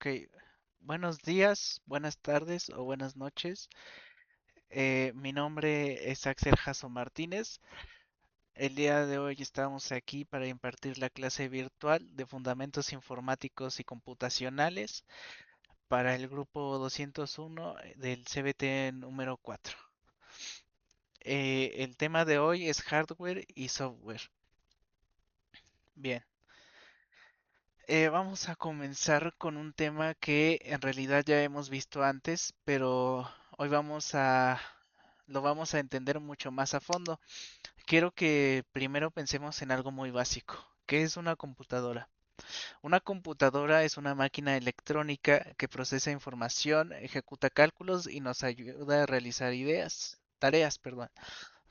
Ok, buenos días, buenas tardes o buenas noches. Mi nombre es Axel Jasso Martínez. El día de hoy estamos aquí para impartir la clase virtual de Fundamentos Informáticos y Computacionales para el grupo 201 del CBT número 4. El tema de hoy es hardware y software. Bien, vamos a comenzar con un tema que en realidad ya hemos visto antes, pero hoy lo vamos a entender mucho más a fondo. Quiero que primero pensemos en algo muy básico. ¿Qué es una computadora? Una computadora es una máquina electrónica que procesa información, ejecuta cálculos y nos ayuda a realizar tareas, perdón.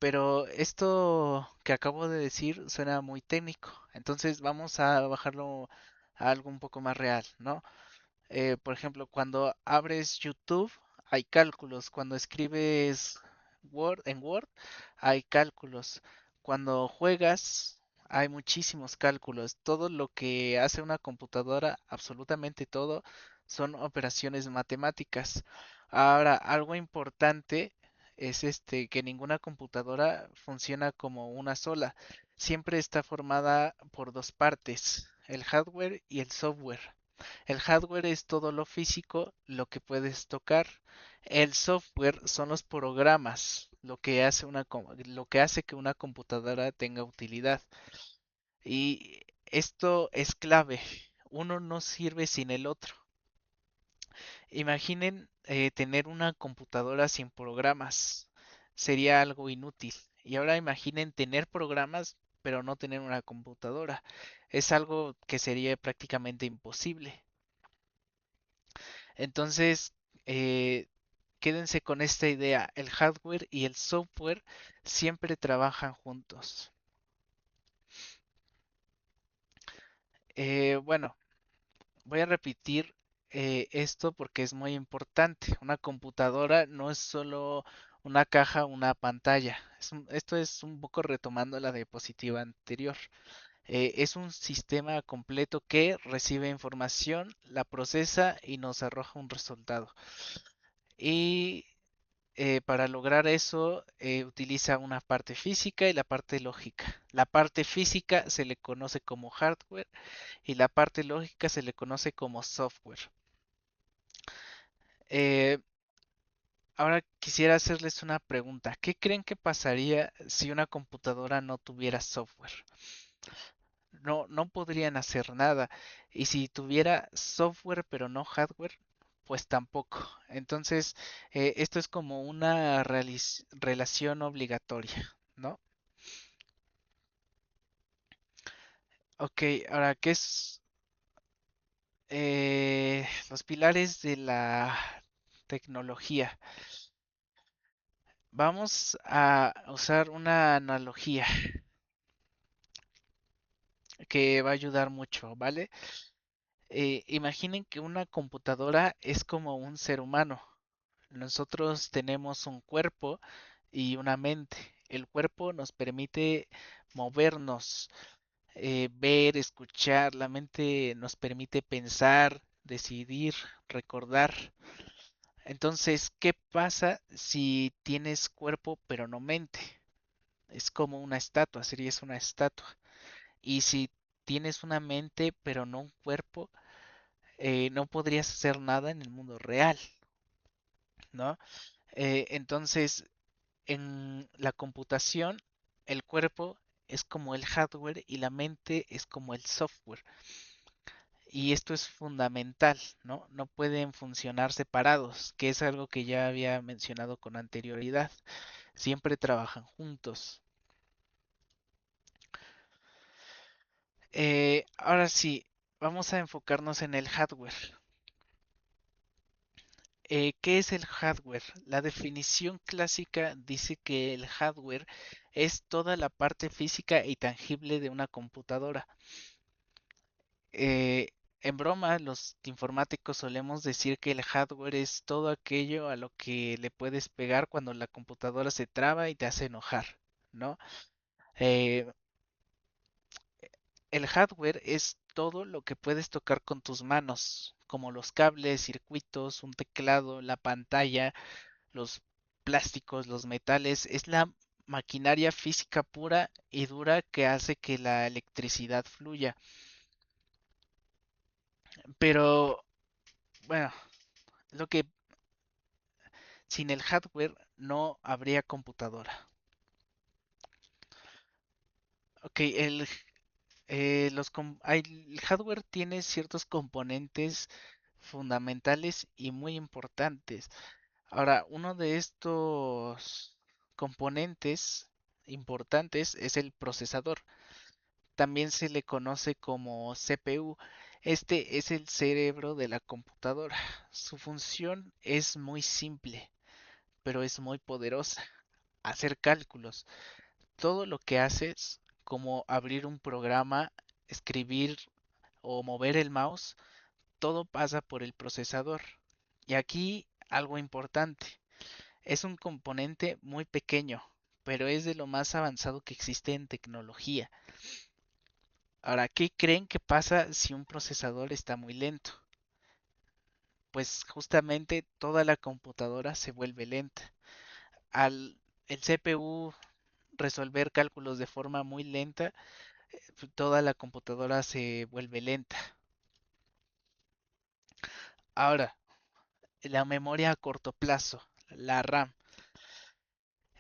Pero esto que acabo de decir suena muy técnico, entonces vamos a bajarlo a algo un poco más real, ¿no? Por ejemplo, cuando abres YouTube hay cálculos, cuando escribes en Word hay cálculos, cuando juegas hay muchísimos cálculos. Todo lo que hace una computadora, absolutamente todo, son operaciones matemáticas. Ahora, algo importante es que ninguna computadora funciona como una sola. Siempre está formada por dos partes, el hardware y el software. El hardware es todo lo físico, lo que puedes tocar. El software son los programas, lo que hace que una computadora tenga utilidad. Y esto es clave. Uno no sirve sin el otro. Imaginen tener una computadora sin programas. Sería algo inútil. Y ahora imaginen tener programas pero no tener una computadora. Es algo que sería prácticamente imposible. Entonces, eh, quédense con esta idea, el hardware y el software siempre trabajan juntos. Bueno, voy a repetir esto porque es muy importante. Una computadora no es solo una caja, una pantalla. Esto es un poco retomando la diapositiva anterior. Es un sistema completo que recibe información, la procesa y nos arroja un resultado. Y para lograr eso utiliza una parte física y la parte lógica. La parte física se le conoce como hardware y la parte lógica se le conoce como software. Eh, Ahora quisiera hacerles una pregunta. ¿Qué creen que pasaría si una computadora no tuviera software? No podrían hacer nada. Y si tuviera software pero no hardware, pues tampoco. Entonces, esto es como una relación obligatoria, ¿no? Ok, ahora, ¿qué es los pilares de la tecnología? Vamos a usar una analogía que va a ayudar mucho, ¿vale? Imaginen que una computadora es como un ser humano. Nosotros tenemos un cuerpo y una mente. El cuerpo nos permite movernos, ver, escuchar. La mente nos permite pensar, decidir, recordar. Entonces, ¿qué pasa si tienes cuerpo pero no mente? Es como una estatua, serías una estatua. Y si tienes una mente pero no un cuerpo, no podrías hacer nada en el mundo real, ¿no? Entonces, en la computación, el cuerpo es como el hardware y la mente es como el software. Y esto es fundamental, ¿no? No pueden funcionar separados, que es algo que ya había mencionado con anterioridad. Siempre trabajan juntos. Ahora sí, vamos a enfocarnos en el hardware. ¿Qué es el hardware? La definición clásica dice que el hardware es toda la parte física y tangible de una computadora. Eh, en broma, los informáticos solemos decir que el hardware es todo aquello a lo que le puedes pegar cuando la computadora se traba y te hace enojar, ¿no? Eh, el hardware es todo lo que puedes tocar con tus manos, como los cables, circuitos, un teclado, la pantalla, los plásticos, los metales, es la maquinaria física pura y dura que hace que la electricidad fluya. Pero bueno, lo que sin el hardware no habría computadora. Ok, el hardware tiene ciertos componentes fundamentales y muy importantes. Ahora, uno de estos componentes importantes es el procesador. También se le conoce como CPU. Este es el cerebro de la computadora. Su función es muy simple, pero es muy poderosa. Hacer cálculos. Todo lo que haces, como abrir un programa, escribir o mover el mouse, todo pasa por el procesador. Y aquí algo importante. Es un componente muy pequeño, pero es de lo más avanzado que existe en tecnología. Ahora, ¿qué creen que pasa si un procesador está muy lento? Pues justamente toda la computadora se vuelve lenta. Al el CPU resolver cálculos de forma muy lenta, toda la computadora se vuelve lenta. Ahora, la memoria a corto plazo, la RAM.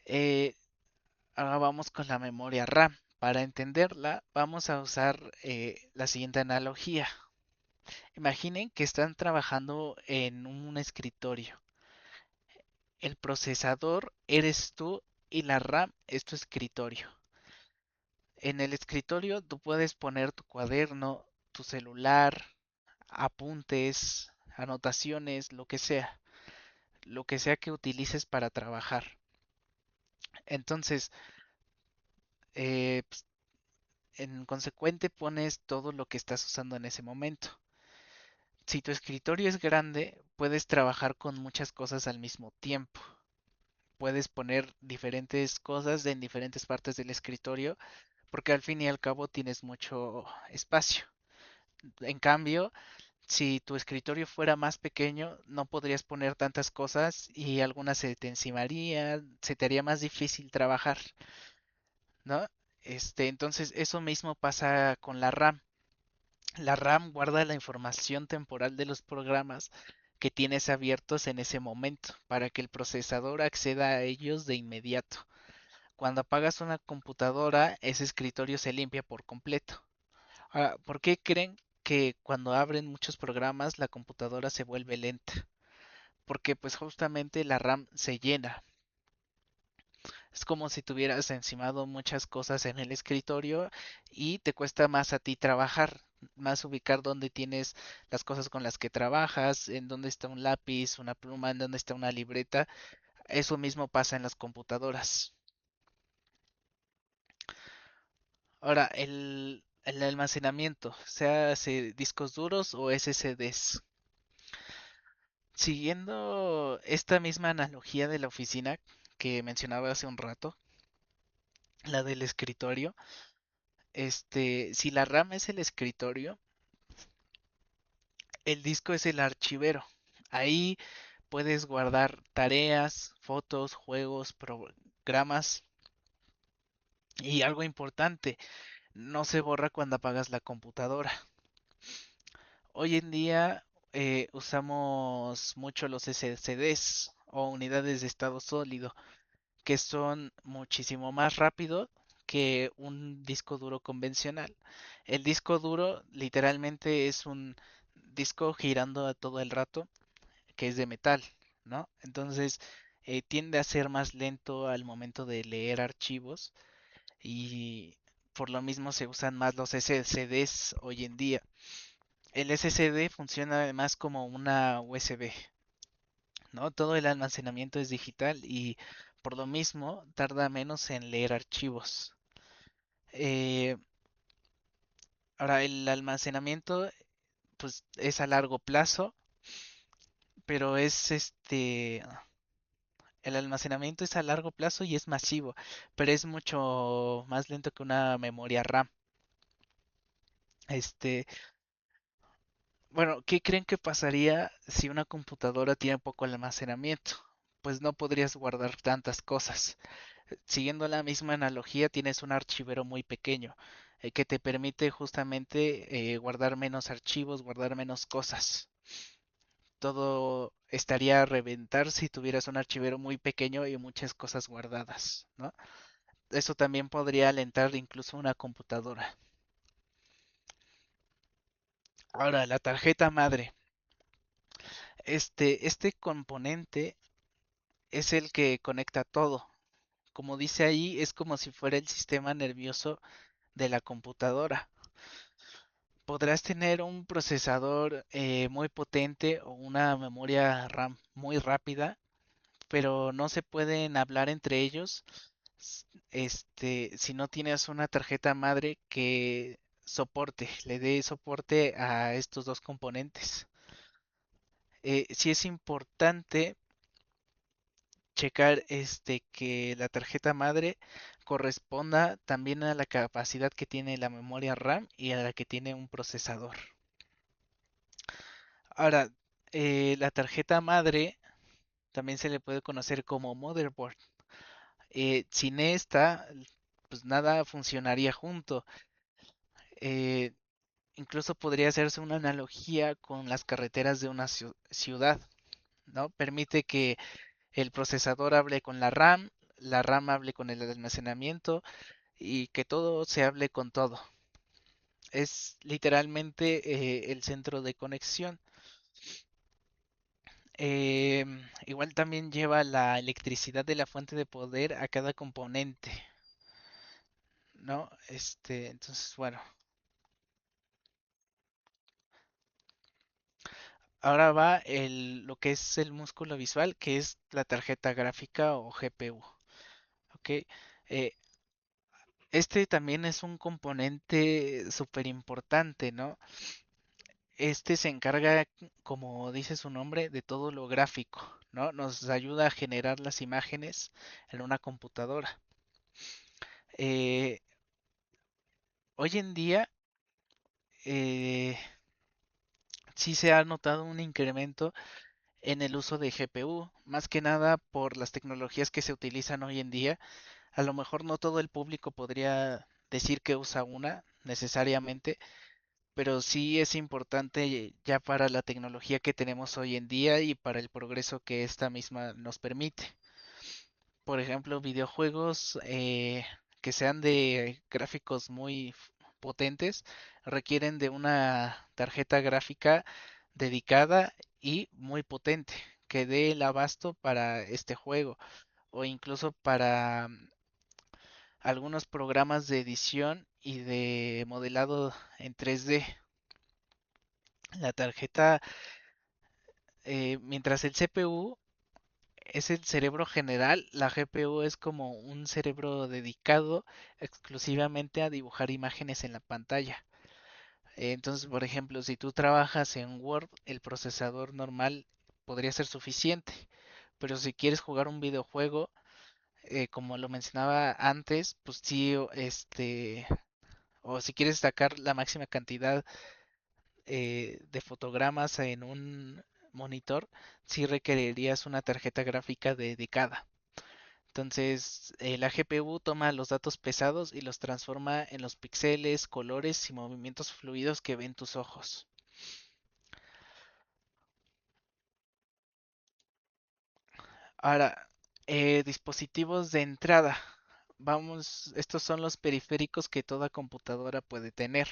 Eh, Ahora vamos con la memoria RAM. Para entenderla, vamos a usar la siguiente analogía. Imaginen que están trabajando en un escritorio. El procesador eres tú y la RAM es tu escritorio. En el escritorio tú puedes poner tu cuaderno, tu celular, apuntes, anotaciones, lo que sea que utilices para trabajar. Entonces, pues, en consecuente pones todo lo que estás usando en ese momento. Si tu escritorio es grande, puedes trabajar con muchas cosas al mismo tiempo. Puedes poner diferentes cosas en diferentes partes del escritorio porque al fin y al cabo tienes mucho espacio. En cambio, si tu escritorio fuera más pequeño, no podrías poner tantas cosas y algunas se te encimarían, se te haría más difícil trabajar, ¿no? Entonces eso mismo pasa con la RAM. La RAM guarda la información temporal de los programas que tienes abiertos en ese momento para que el procesador acceda a ellos de inmediato. Cuando apagas una computadora, ese escritorio se limpia por completo. Ahora, ¿por qué creen que cuando abren muchos programas la computadora se vuelve lenta? Porque pues justamente la RAM se llena. Es como si tuvieras encimado muchas cosas en el escritorio y te cuesta más a ti trabajar, más ubicar dónde tienes las cosas con las que trabajas, en dónde está un lápiz, una pluma, en dónde está una libreta. Eso mismo pasa en las computadoras. Ahora, el almacenamiento, sea discos duros o SSDs. Siguiendo esta misma analogía de la oficina que mencionaba hace un rato, la del escritorio, si la RAM es el escritorio, el disco es el archivero. Ahí puedes guardar tareas, fotos, juegos, programas y algo importante, no se borra cuando apagas la computadora. Hoy en día usamos mucho los SSDs o unidades de estado sólido, que son muchísimo más rápidos que un disco duro convencional. El disco duro literalmente es un disco girando a todo el rato que es de metal, ¿no? Entonces tiende a ser más lento al momento de leer archivos y por lo mismo se usan más los SSDs hoy en día. El SSD funciona además como una USB, ¿no? Todo el almacenamiento es digital y por lo mismo tarda menos en leer archivos. Eh, Ahora, el almacenamiento pues es a largo plazo, pero el almacenamiento es a largo plazo y es masivo, pero es mucho más lento que una memoria RAM. Este, Bueno, ¿qué creen que pasaría si una computadora tiene poco almacenamiento? Pues no podrías guardar tantas cosas. Siguiendo la misma analogía, tienes un archivero muy pequeño que te permite justamente guardar menos archivos, guardar menos cosas. Todo estaría a reventar si tuvieras un archivero muy pequeño y muchas cosas guardadas, ¿no? Eso también podría alentar incluso una computadora. Ahora, la tarjeta madre. Este componente es el que conecta todo. Como dice ahí, es como si fuera el sistema nervioso de la computadora. Podrás tener un procesador muy potente o una memoria RAM muy rápida, pero no se pueden hablar entre ellos si no tienes una tarjeta madre que le dé soporte a estos dos componentes. Sí es importante checar que la tarjeta madre corresponda también a la capacidad que tiene la memoria RAM y a la que tiene un procesador. Ahora, la tarjeta madre también se le puede conocer como motherboard. Sin esta, pues nada funcionaría junto. Eh, Incluso podría hacerse una analogía con las carreteras de una ciudad, ¿no? Permite que el procesador hable con la RAM hable con el almacenamiento y que todo se hable con todo. Es literalmente el centro de conexión. Igual también lleva la electricidad de la fuente de poder a cada componente, ¿no? Entonces, bueno, ahora va lo que es el músculo visual, que es la tarjeta gráfica o GPU, ¿ok? Este también es un componente súper importante, ¿no? Este se encarga, como dice su nombre, de todo lo gráfico, ¿no? Nos ayuda a generar las imágenes en una computadora. Eh, Hoy en día eh, sí se ha notado un incremento en el uso de GPU, más que nada por las tecnologías que se utilizan hoy en día. A lo mejor no todo el público podría decir que usa una necesariamente, pero sí es importante ya para la tecnología que tenemos hoy en día y para el progreso que esta misma nos permite. Por ejemplo, videojuegos que sean de gráficos muy potentes requieren de una tarjeta gráfica dedicada y muy potente que dé el abasto para este juego o incluso para algunos programas de edición y de modelado en 3D. La tarjeta, mientras el CPU es el cerebro general, la GPU es como un cerebro dedicado exclusivamente a dibujar imágenes en la pantalla. Entonces, por ejemplo, si tú trabajas en Word, el procesador normal podría ser suficiente. Pero si quieres jugar un videojuego, como lo mencionaba antes, pues sí, o si quieres sacar la máxima cantidad de fotogramas en un monitor, sí requerirías una tarjeta gráfica dedicada. Entonces, la GPU toma los datos pesados y los transforma en los píxeles, colores y movimientos fluidos que ven tus ojos. Ahora, dispositivos de entrada. Vamos, estos son los periféricos que toda computadora puede tener.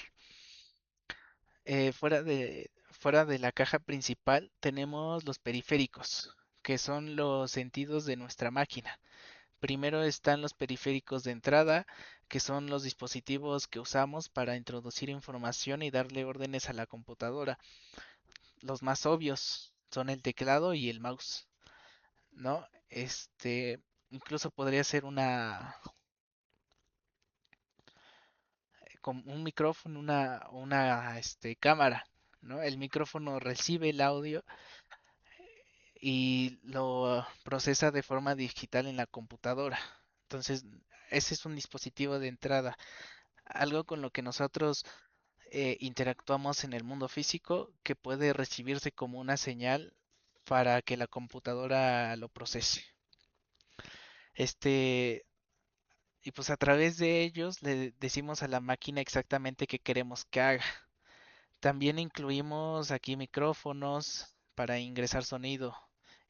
Fuera de la caja principal tenemos los periféricos, que son los sentidos de nuestra máquina. Primero están los periféricos de entrada, que son los dispositivos que usamos para introducir información y darle órdenes a la computadora. Los más obvios son el teclado y el mouse, ¿no? Incluso podría ser como un micrófono, una cámara, ¿no? El micrófono recibe el audio y lo procesa de forma digital en la computadora. Entonces, ese es un dispositivo de entrada, algo con lo que nosotros interactuamos en el mundo físico que puede recibirse como una señal para que la computadora lo procese. Este, y pues a través de ellos le decimos a la máquina exactamente qué queremos que haga. También incluimos aquí micrófonos para ingresar sonido.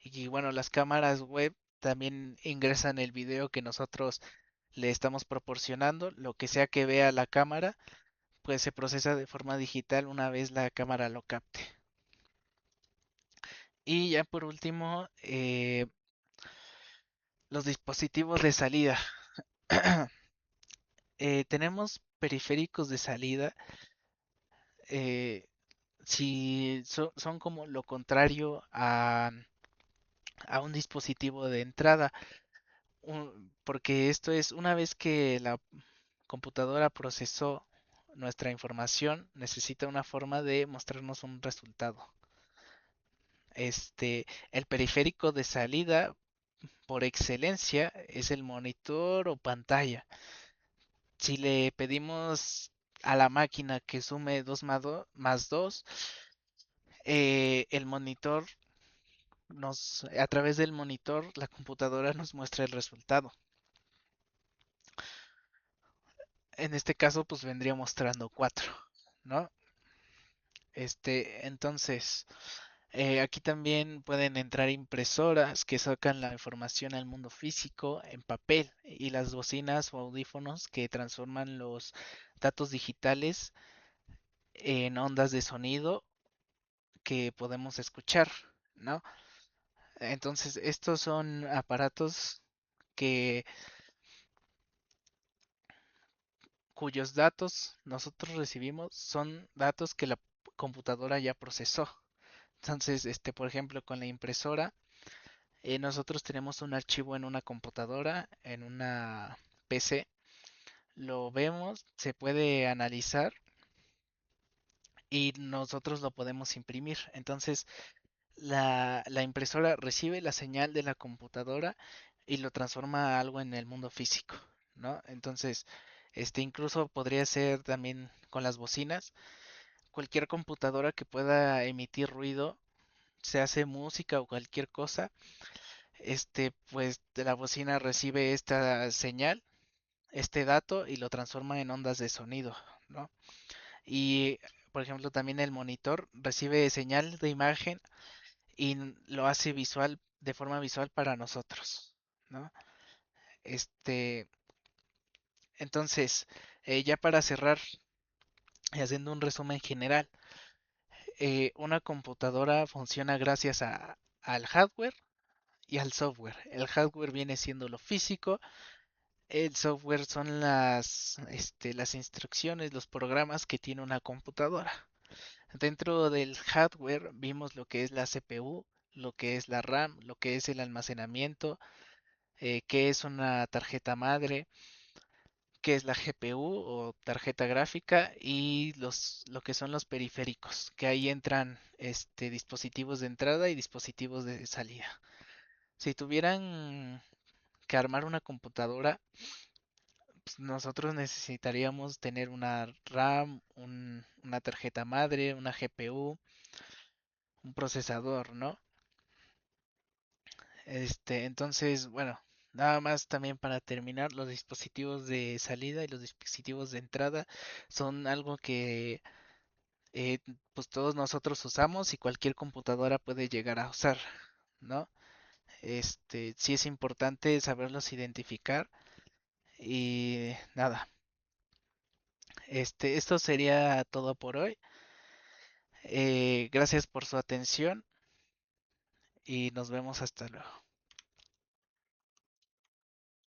Y bueno, las cámaras web también ingresan el video que nosotros le estamos proporcionando. Lo que sea que vea la cámara, pues se procesa de forma digital una vez la cámara lo capte. Y ya por último, los dispositivos de salida. Tenemos periféricos de salida. eh, si son como lo contrario a un dispositivo de entrada, porque esto es una vez que la computadora procesó nuestra información, necesita una forma de mostrarnos un resultado. El periférico de salida por excelencia es el monitor o pantalla. Si le pedimos a la máquina que sume 2 más 2, el monitor a través del monitor, la computadora nos muestra el resultado. En este caso, pues vendría mostrando 4, ¿no? Entonces, aquí también pueden entrar impresoras que sacan la información al mundo físico en papel y las bocinas o audífonos que transforman los datos digitales en ondas de sonido que podemos escuchar, ¿no? Entonces, estos son aparatos que cuyos datos nosotros recibimos son datos que la computadora ya procesó. Entonces, por ejemplo, con la impresora, nosotros tenemos un archivo en una computadora, en una PC, lo vemos, se puede analizar y nosotros lo podemos imprimir. Entonces, la impresora recibe la señal de la computadora y lo transforma a algo en el mundo físico, ¿no? Entonces, incluso podría ser también con las bocinas. Cualquier computadora que pueda emitir ruido, se hace música o cualquier cosa, pues de la bocina recibe esta señal, este dato y lo transforma en ondas de sonido, ¿no? Y por ejemplo también el monitor recibe señal de imagen y lo hace visual de forma visual para nosotros, ¿no? Este, entonces, ya para cerrar y haciendo un resumen general, una computadora funciona gracias al hardware y al software. El hardware viene siendo lo físico, el software son las instrucciones, los programas que tiene una computadora. Dentro del hardware vimos lo que es la CPU, lo que es la RAM, lo que es el almacenamiento, qué es una tarjeta madre, qué es la GPU o tarjeta gráfica y lo que son los periféricos, que ahí entran dispositivos de entrada y dispositivos de salida. Si tuvieran que armar una computadora, pues nosotros necesitaríamos tener una RAM, una tarjeta madre, una GPU, un procesador, ¿no? Entonces, bueno, nada más también para terminar, los dispositivos de salida y los dispositivos de entrada son algo que eh, pues todos nosotros usamos y cualquier computadora puede llegar a usar, ¿no? Sí es importante saberlos identificar y nada, esto sería todo por hoy. Gracias por su atención y nos vemos hasta luego.